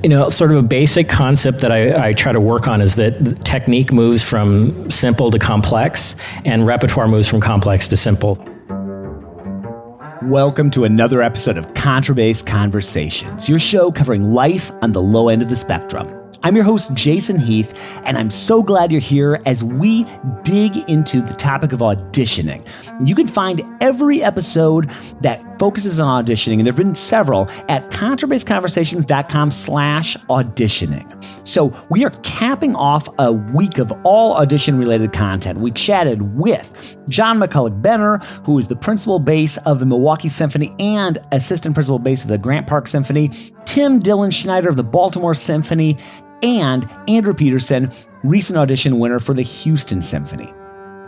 Sort of a basic concept that I try to work on is that technique moves from simple to complex, and repertoire moves from complex to simple. Welcome to another episode of Contrabass Conversations, your show covering life on the low end of the spectrum. I'm your host, Jason Heath, and I'm so glad you're here as we dig into the topic of auditioning. You can find every episode that focuses on auditioning, and there have been several, at contrabassconversations.com/auditioning. So we are capping off a week of all audition-related content. We chatted with John Beder, who is the principal bass of the Milwaukee Symphony and assistant principal bass of the Grant Park Symphony, Tim Dylan Schneider of the Baltimore Symphony, and Andrew Peterson, recent audition winner for the Houston Symphony.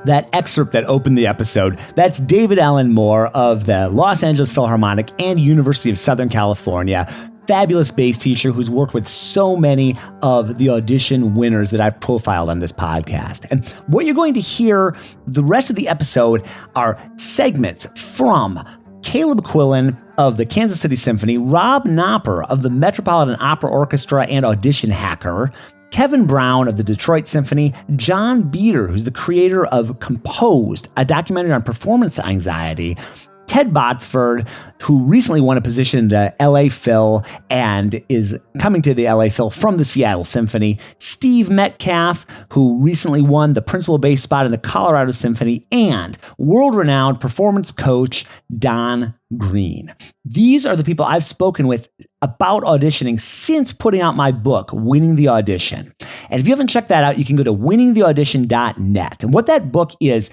That excerpt that opened the episode, that's David Allen Moore of the Los Angeles Philharmonic and University of Southern California, fabulous bass teacher who's worked with so many of the audition winners that I've profiled on this podcast. And what you're going to hear the rest of the episode are segments from Caleb Quillen of the Kansas City Symphony, Rob Knopper of the Metropolitan Opera Orchestra and audition hacker, Kevin Brown of the Detroit Symphony, Jon Beder, who's the creator of Composed, a documentary on performance anxiety, Ted Botsford, who recently won a position in the LA Phil and is coming to the LA Phil from the Seattle Symphony, Steve Metcalf, who recently won the principal bass spot in the Colorado Symphony, and world-renowned performance coach Don Greene. These are the people I've spoken with about auditioning since putting out my book, Winning the Audition. And if you haven't checked that out, you can go to winningtheaudition.net. And what that book is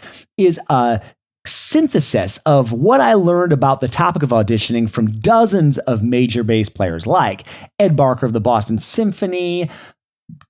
a synthesis of what I learned about the topic of auditioning from dozens of major bass players like Ed Barker of the Boston Symphony,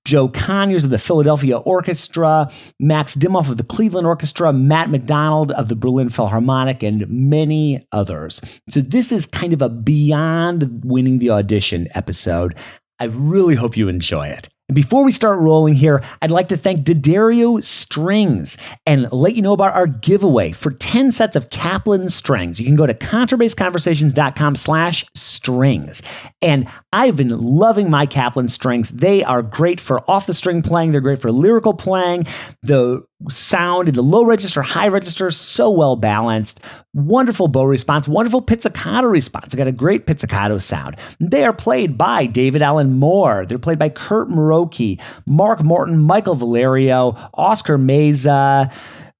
Joe Conyers of the Philadelphia Orchestra, Max Dimmoff of the Cleveland Orchestra, Matt McDonald of the Berlin Philharmonic, and many others. So this is kind of a beyond Winning the Audition episode. I really hope you enjoy it. And before we start rolling here, I'd like to thank D'Addario Strings and let you know about our giveaway for 10 sets of Kaplan strings. You can go to contrabassconversations.com/strings. And I've been loving my Kaplan strings. They are great for off the string playing. They're great for lyrical playing. The sound in the low register, high register, so well balanced. Wonderful bow response, wonderful pizzicato response. I got a great pizzicato sound. They are played by David Allen Moore. They're played by Kurt Muroki, Mark Morton, Michael Valerio, Oscar Meza,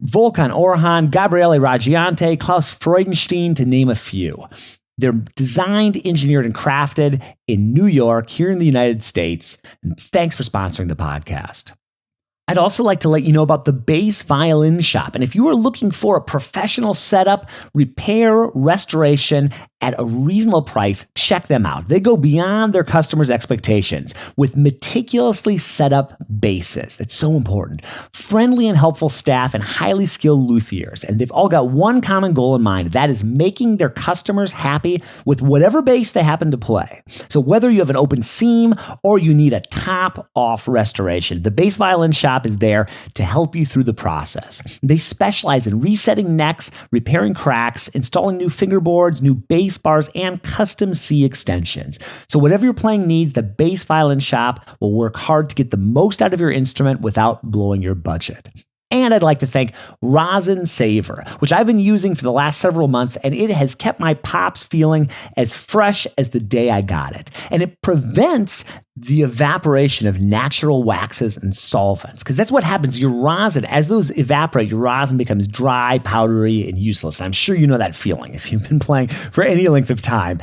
Volkan Orhan, Gabriele Raggiante, Klaus Freudenstein, to name a few. They're designed, engineered, and crafted in New York, here in the United States. And thanks for sponsoring the podcast. I'd also like to let you know about the Bass Violin Shop. And if you are looking for a professional setup, repair, restoration at a reasonable price, check them out. They go beyond their customers' expectations with meticulously set up basses. That's so important. Friendly and helpful staff and highly skilled luthiers. And they've all got one common goal in mind. That is making their customers happy with whatever bass they happen to play. So whether you have an open seam or you need a top-off restoration, the Bass Violin Shop is there to help you through the process. They specialize in resetting necks, repairing cracks, installing new fingerboards, new bass bars, and custom C extensions. So whatever your playing needs, the Bass Violin Shop will work hard to get the most out of your instrument without blowing your budget. And I'd like to thank Rosin Saver, which I've been using for the last several months, and it has kept my pops feeling as fresh as the day I got it. And it prevents the evaporation of natural waxes and solvents, because that's what happens. Your rosin, as those evaporate, your rosin becomes dry, powdery, and useless. I'm sure you know that feeling if you've been playing for any length of time.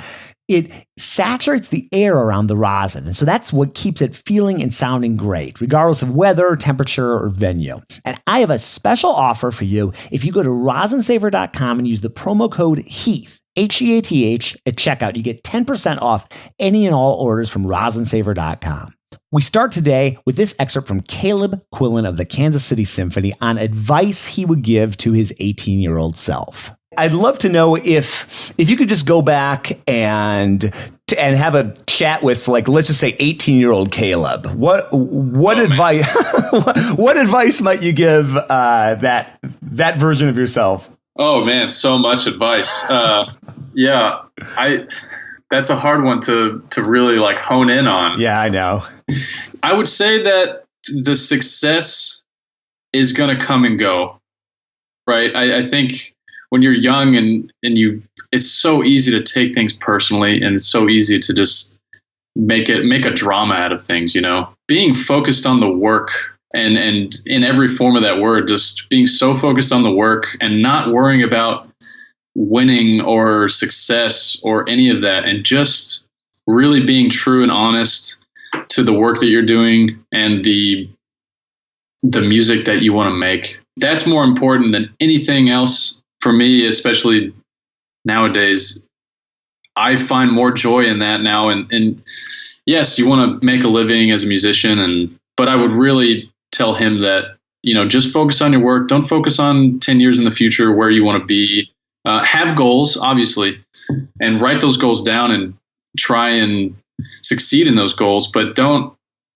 It saturates the air around the rosin, and so that's what keeps it feeling and sounding great, regardless of weather, temperature, or venue. And I have a special offer for you if you go to rosinsaver.com and use the promo code HEATH, H-E-A-T-H, at checkout. You get 10% off any and all orders from rosinsaver.com. We start today with this excerpt from Caleb Quillen of the Kansas City Symphony on advice he would give to his 18-year-old self. I'd love to know if you could just go back and have a chat with, like, let's just say 18-year-old Caleb. What advice what advice might you give that version of yourself? Oh man, so much advice. That's a hard one to really like hone in on. Yeah, I know. I would say that the success is going to come and go, right? I think when you're young and it's so easy to take things personally, and it's so easy to just make a drama out of things, being focused on the work and in every form of that word, just being so focused on the work and not worrying about winning or success or any of that, and just really being true and honest to the work that you're doing and the music that you want to make. That's more important than anything else for me, especially nowadays. I find more joy in that now. And yes, you want to make a living as a musician, but I would really tell him that, just focus on your work. Don't focus on 10 years in the future where you want to be. Have goals, obviously, and write those goals down and try and succeed in those goals, but don't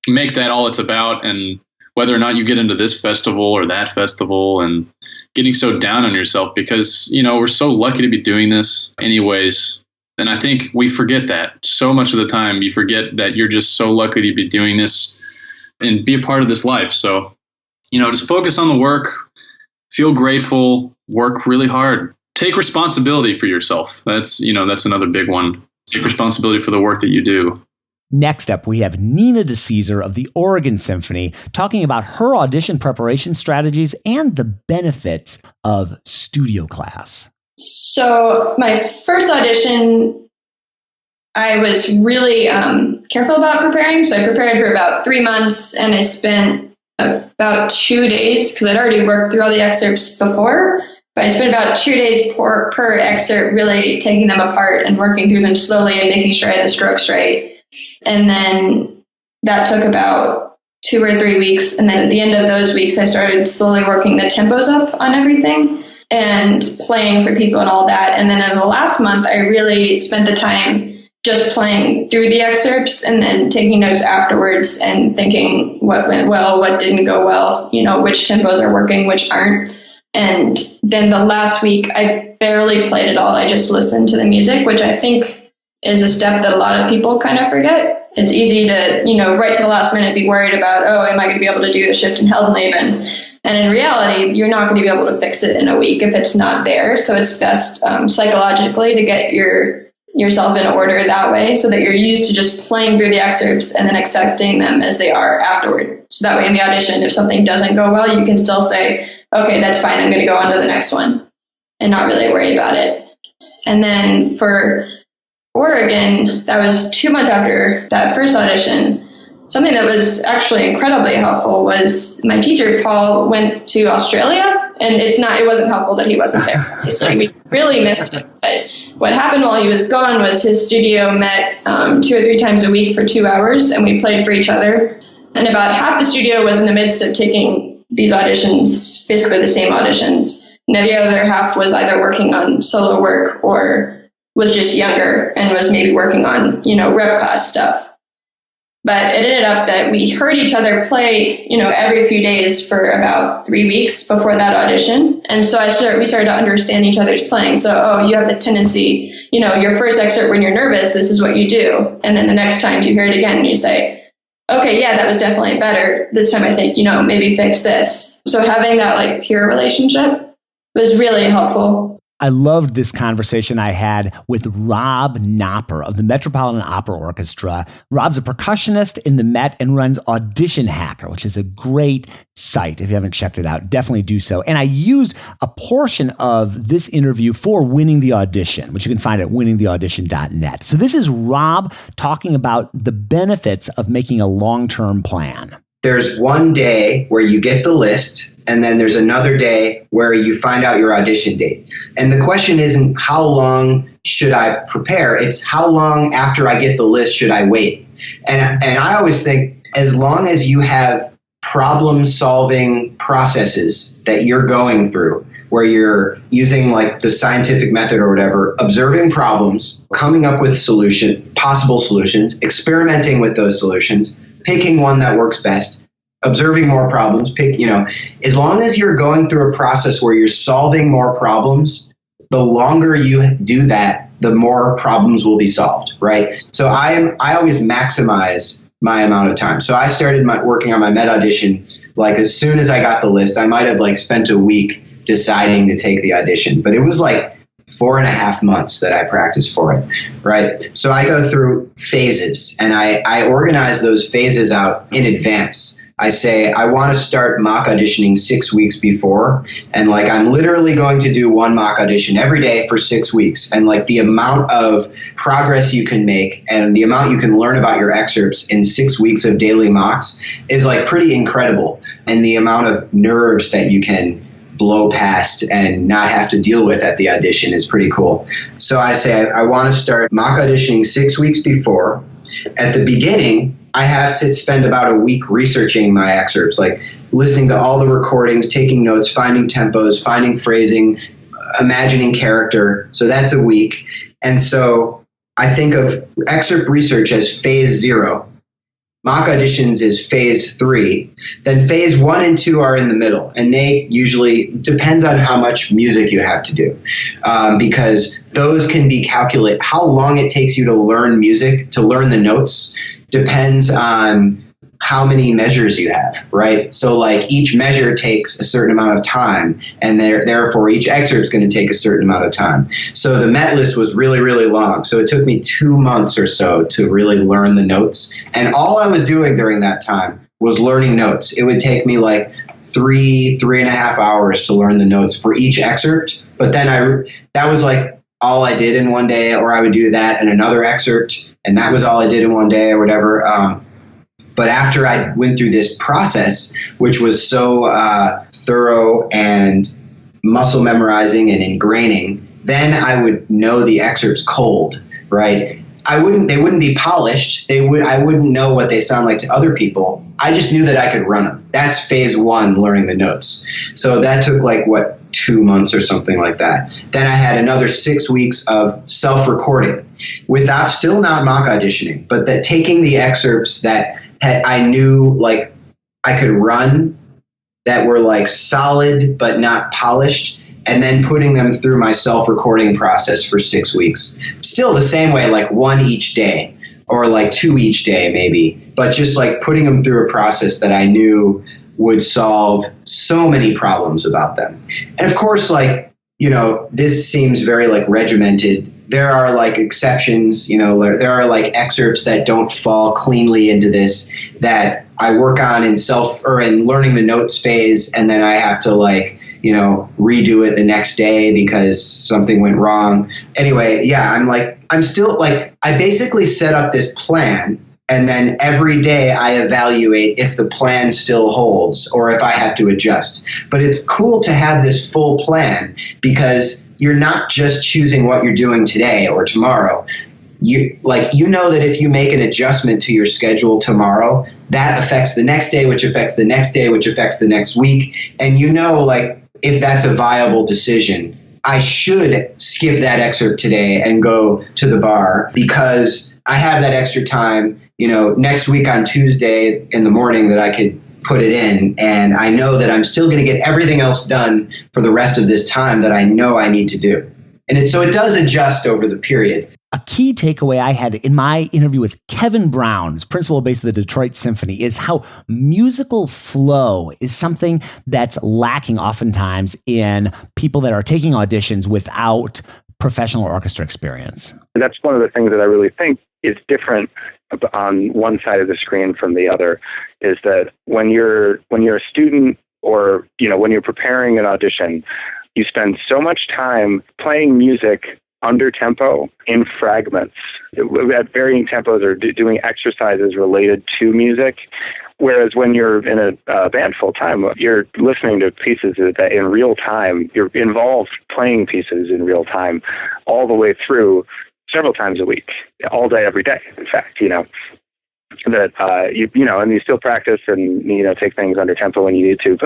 make that all it's about. And whether or not you get into this festival or that festival and getting so down on yourself, because, we're so lucky to be doing this anyways. And I think we forget that so much of the time. You forget that you're just so lucky to be doing this and be a part of this life. So, just focus on the work, feel grateful, work really hard, take responsibility for yourself. That's another big one. Take responsibility for the work that you do. Next up, we have Nina DeCesar of the Oregon Symphony talking about her audition preparation strategies and the benefits of studio class. So my first audition, I was really careful about preparing. So I prepared for about 3 months, and I spent about 2 days, because I'd already worked through all the excerpts before, but I spent about 2 days per excerpt really taking them apart and working through them slowly and making sure I had the strokes right. And then that took about 2 or 3 weeks. And then at the end of those weeks, I started slowly working the tempos up on everything and playing for people and all that. And then in the last month, I really spent the time just playing through the excerpts and then taking notes afterwards and thinking what went well, what didn't go well, which tempos are working, which aren't. And then the last week, I barely played at all. I just listened to the music, which I think is a step that a lot of people kind of forget. It's easy to, right to the last minute, be worried about, am I going to be able to do the shift in Heldenleben? And in reality, you're not going to be able to fix it in a week if it's not there. So it's best psychologically to get yourself in order that way, so that you're used to just playing through the excerpts and then accepting them as they are afterward. So that way in the audition, if something doesn't go well, you can still say, okay, that's fine, I'm going to go on to the next one, and not really worry about it. And then for Oregon, that was 2 months after that first audition. Something that was actually incredibly helpful was my teacher, Paul, went to Australia, and it wasn't helpful that he wasn't there. So we really missed it. But what happened while he was gone was his studio met 2 or 3 times a week for 2 hours, and we played for each other. And about half the studio was in the midst of taking these auditions, basically the same auditions. And the other half was either working on solo work or was just younger and was maybe working on, rep class stuff. But it ended up that we heard each other play, every few days for about 3 weeks before that audition. And so we started to understand each other's playing. So, you have the tendency, your first excerpt when you're nervous, this is what you do. And then the next time you hear it again, you say, okay, yeah, that was definitely better. This time I think, maybe fix this. So having that peer relationship was really helpful. I loved this conversation I had with Rob Knopper of the Metropolitan Opera Orchestra. Rob's a percussionist in the Met and runs Audition-Hacker, which is a great site. If you haven't checked it out, definitely do so. And I used a portion of this interview for Winning the Audition, which you can find at winningtheaudition.net. So this is Rob talking about the benefits of making a long-term plan. There's one day where you get the list, and then there's another day where you find out your audition date. And the question isn't how long should I prepare, it's how long after I get the list should I wait. And I always think as long as you have problem-solving processes that you're going through, where you're using the scientific method or whatever, observing problems, coming up with possible solutions, experimenting with those solutions, picking one that works best, observing more problems, as long as you're going through a process where you're solving more problems, the longer you do that, the more problems will be solved, right? So I always maximize my amount of time. So I started working on my Met audition like as soon as I got the list. I might have like spent a week deciding to take the audition, but it was like 4.5 months that I practiced for it, right? So I go through phases, and I organize those phases out in advance. I say, I want to start mock auditioning 6 weeks before, and like I'm literally going to do one mock audition every day for 6 weeks. And like the amount of progress you can make and the amount you can learn about your excerpts in 6 weeks of daily mocks is like pretty incredible. And the amount of nerves that you can blow past and not have to deal with at the audition is pretty cool. So I say I want to start mock auditioning 6 weeks before. At the beginning, I have to spend about a week researching my excerpts, like listening to all the recordings, taking notes, finding tempos, finding phrasing, imagining character. So that's a week. And so I think of excerpt research as phase 0. Mock auditions is phase 3. Then phase 1 and 2 are in the middle, and they usually depends on how much music you have to do, because those can be calculated. How long it takes you to learn music, to learn the notes, depends on how many measures you have, right? So like each measure takes a certain amount of time, and therefore each excerpt is going to take a certain amount of time. So the Met list was really, really long. So it took me 2 months or so to really learn the notes. And all I was doing during that time was learning notes. It would take me like 3.5 hours to learn the notes for each excerpt. But then that was like all I did in one day, or I would do that in another excerpt, and that was all I did in one day or whatever. But after I went through this process, which was so thorough and muscle memorizing and ingraining, then I would know the excerpts cold, right? They wouldn't be polished. I wouldn't know what they sound like to other people. I just knew that I could run them. That's phase 1, learning the notes. So that took 2 months or something like that. Then I had another 6 weeks of self-recording still not mock auditioning, but that taking the excerpts that I knew I could run, that were solid but not polished, and then putting them through my self-recording process for 6 weeks. Still the same way, 1 each day or 2 each day maybe, but just putting them through a process that I knew would solve so many problems about them. And of course, this seems very regimented. There are exceptions, there are excerpts that don't fall cleanly into this that I work on in learning the notes phase, and then I have to redo it the next day because something went wrong. Anyway, yeah, I'm still I basically set up this plan, and then every day I evaluate if the plan still holds or if I have to adjust. But it's cool to have this full plan because you're not just choosing what you're doing today or tomorrow. You know that if you make an adjustment to your schedule tomorrow, that affects the next day, which affects the next day, which affects the next week. And if that's a viable decision, I should skip that excerpt today and go to the bar because I have that extra time, next week on Tuesday in the morning that I could put it in. And I know that I'm still going to get everything else done for the rest of this time that I know I need to do. And so it does adjust over the period. A key takeaway I had in my interview with Kevin Brown, who's principal bass of the Detroit Symphony, is how musical flow is something that's lacking oftentimes in people that are taking auditions without professional orchestra experience. That's one of the things that I really think is different on one side of the screen from the other, is that when you're a student or when you're preparing an audition, you spend so much time playing music under tempo in fragments at varying tempos or doing exercises related to music. Whereas when you're in a band full time, you're listening to pieces that in real time, you're involved playing pieces in real time all the way through several times a week, all day, every day. In fact, and you still practice and take things under tempo when you need to,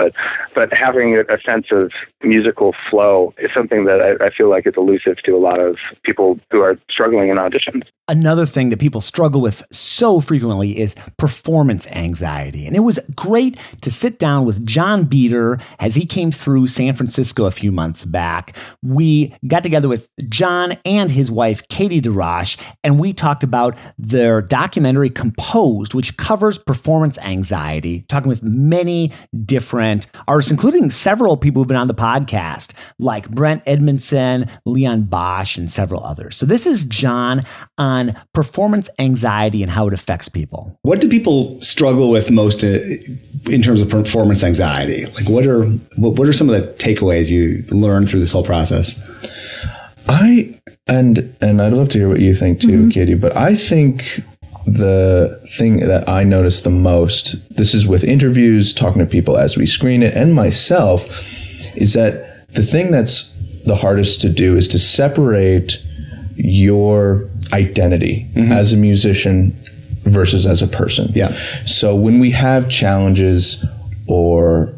but having a sense of musical flow is something that I feel like is elusive to a lot of people who are struggling in auditions. Another thing that people struggle with so frequently is performance anxiety. And it was great to sit down with Jon Beder as he came through San Francisco a few months back. We got together with Jon and his wife, Katie DeRoche, and we talked about their documentary Composed, which covers performance anxiety, talking with many different artists, including several people who've been on the podcast, like Brent Edmondson, Leon Bosch, and several others. So this is Jon on performance anxiety and how it affects people. What do people struggle with most in terms of performance anxiety? Like, what are some of the takeaways you learned through this whole process? And I'd love to hear what you think too, Katie, but I think the thing that I noticed the most, this is with interviews, talking to people as we screen it, and myself, is that the thing that's the hardest to do is to separate your identity as a musician versus as a person. Yeah. So when we have challenges or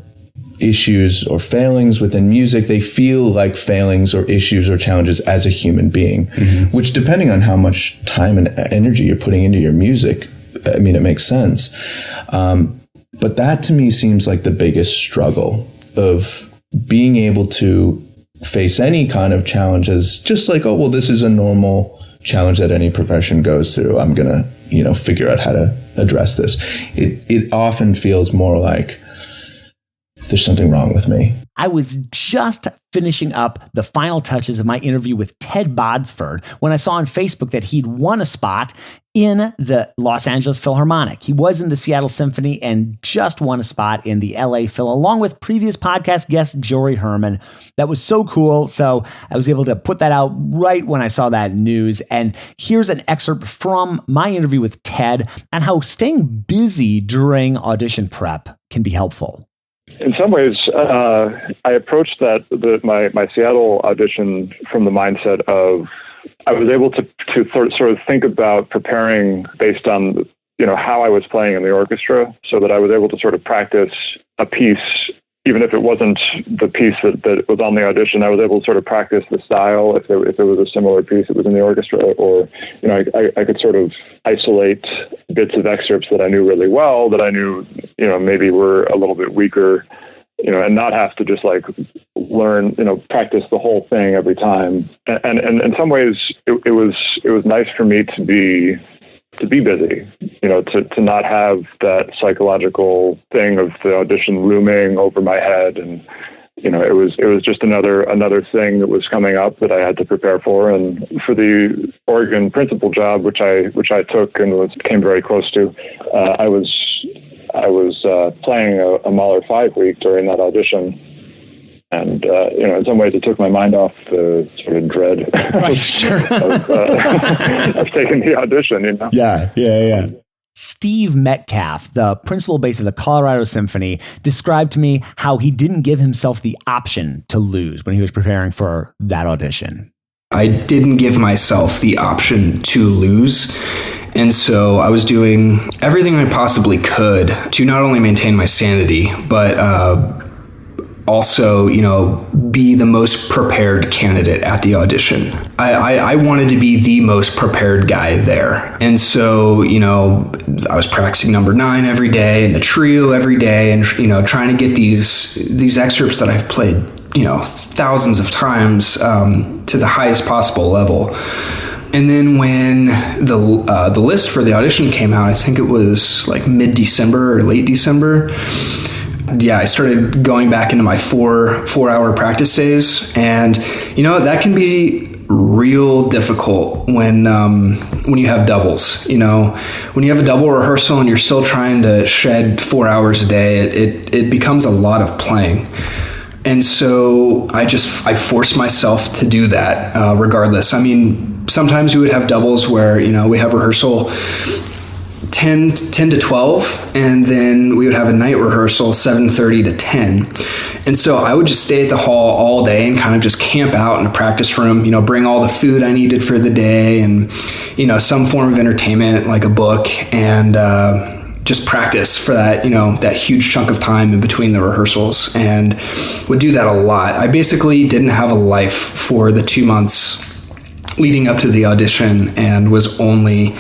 issues or failings within music, they feel like failings or issues or challenges as a human being, which, depending on how much time and energy you're putting into your music, I mean, it makes sense. But that to me seems like the biggest struggle of being able to face any kind of challenges, just like, oh, well, this is a normal challenge that any profession goes through. I'm going to, figure out how to address this. It often feels more like there's something wrong with me. I was just finishing up the final touches of my interview with Ted Botsford when I saw on Facebook that he'd won a spot in the Los Angeles Philharmonic. He was in the Seattle Symphony and just won a spot in the LA Phil, along with previous podcast guest Jory Herman. That was so cool. So I was able to put that out right when I saw that news. And here's an excerpt from my interview with Ted on how staying busy during audition prep can be helpful. In some ways, I approached my Seattle audition from the mindset of I was able to sort of think about preparing based on how I was playing in the orchestra, so that I was able to sort of practice a piece, even if it wasn't the piece that was on the audition. I was able to sort of practice the style if it was a similar piece that was in the orchestra, or I could sort of isolate bits of excerpts that I knew really well, that I knew maybe were a little bit weaker, and not have to just like learn, practice the whole thing every time. And in some ways, it was nice for me to be busy, to not have that psychological thing of the audition looming over my head. And, it was just another thing that was coming up that I had to prepare for. And for the Oregon principal job, which I took and came very close to, I was playing a Mahler 5 week during that audition. And, in some ways it took my mind off the sort of dread of taking the audition, Yeah. Steve Metcalf, the principal bass of the Colorado Symphony, described to me how he didn't give himself the option to lose when he was preparing for that audition. I didn't give myself the option to lose. And so I was doing everything I possibly could to not only maintain my sanity, but also, be the most prepared candidate at the audition. I wanted to be the most prepared guy there. And so, I was practicing number 9 every day and the trio every day and, trying to get these excerpts that I've played, thousands of times to the highest possible level. And then when the list for the audition came out, I think it was like mid-December or late December, I started going back into my 4-hour practice days, and that can be real difficult when you have doubles. When you have a double rehearsal and you're still trying to shed 4 hours a day, it becomes a lot of playing. And so I forced myself to do that regardless. I mean, sometimes we would have doubles where we have rehearsal 10 to 12, and then we would have a night rehearsal 7:30 to 10. And so I would just stay at the hall all day and kind of just camp out in a practice room, bring all the food I needed for the day and, some form of entertainment like a book, and just practice for that, that huge chunk of time in between the rehearsals, and would do that a lot. I basically didn't have a life for the 2 months leading up to the audition and was only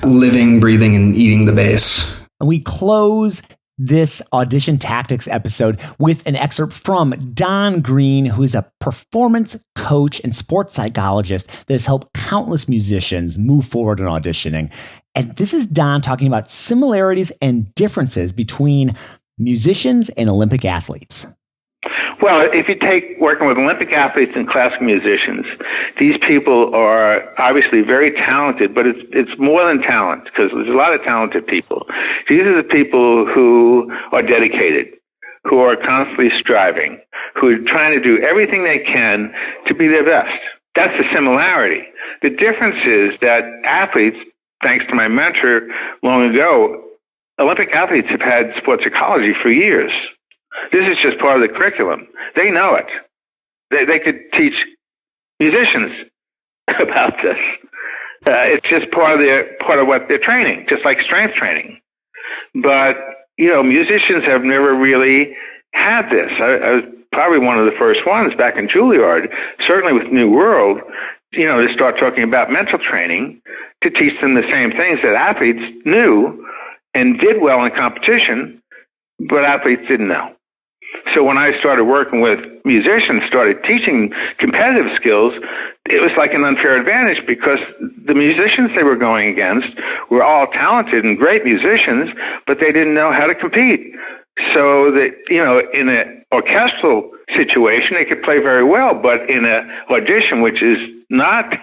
living, breathing, and eating the bass. And we close this audition tactics episode with an excerpt from Don Greene, who is a performance coach and sports psychologist that has helped countless musicians move forward in auditioning. And this is Don talking about similarities and differences between musicians and Olympic athletes. Well, if you take working with Olympic athletes and classical musicians, these people are obviously very talented, but it's more than talent, because there's a lot of talented people. These are the people who are dedicated, who are constantly striving, who are trying to do everything they can to be their best. That's the similarity. The difference is that athletes, thanks to my mentor long ago, Olympic athletes have had sports psychology for years. This is just part of the curriculum. They know it. They could teach musicians about this. It's just part of what they're training, just like strength training. But musicians have never really had this. I was probably one of the first ones back in Juilliard, certainly with New World, to start talking about mental training, to teach them the same things that athletes knew and did well in competition, but athletes didn't know. So when I started working with musicians, started teaching competitive skills, it was like an unfair advantage, because the musicians they were going against were all talented and great musicians, but they didn't know how to compete. So that, in an orchestral situation, they could play very well, but in an audition, which is not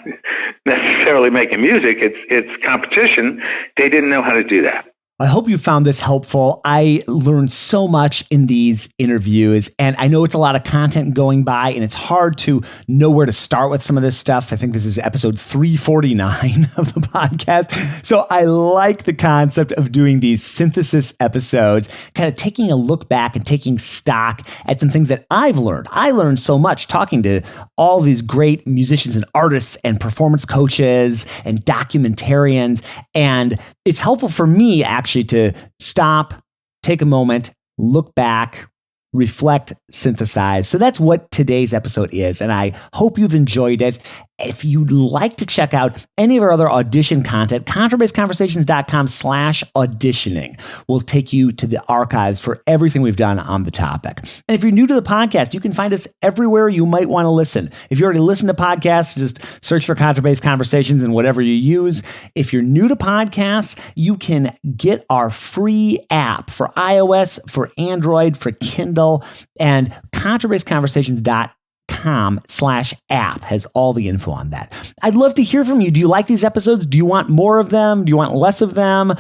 necessarily making music, it's competition, they didn't know how to do that. I hope you found this helpful. I learned so much in these interviews, and I know it's a lot of content going by, and it's hard to know where to start with some of this stuff. I think this is episode 349 of the podcast. So I like the concept of doing these synthesis episodes, kind of taking a look back and taking stock at some things that I've learned. I learned so much talking to all these great musicians and artists and performance coaches and documentarians, and it's helpful for me actually to stop, take a moment, look back, reflect, synthesize. So that's what today's episode is, and I hope you've enjoyed it. If you'd like to check out any of our other audition content, contrabassconversations.com/auditioning will take you to the archives for everything we've done on the topic. And if you're new to the podcast, you can find us everywhere you might want to listen. If you already listen to podcasts, just search for Contrabass Conversations in whatever you use. If you're new to podcasts, you can get our free app for iOS, for Android, for Kindle, and contrabassconversations.com/app has all the info on that. I'd love to hear from you. Do you like these episodes? Do you want more of them? Do you want less of them?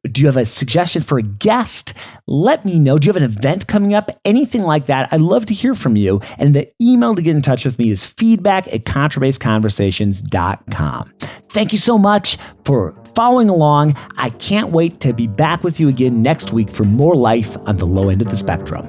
Do you have a suggestion for a guest? Let me know. Do you have an event coming up? Anything like that? I'd love to hear from you. And the email to get in touch with me is feedback@contrabassconversations.com. Thank you so much for following along. I can't wait to be back with you again next week for more life on the low end of the spectrum.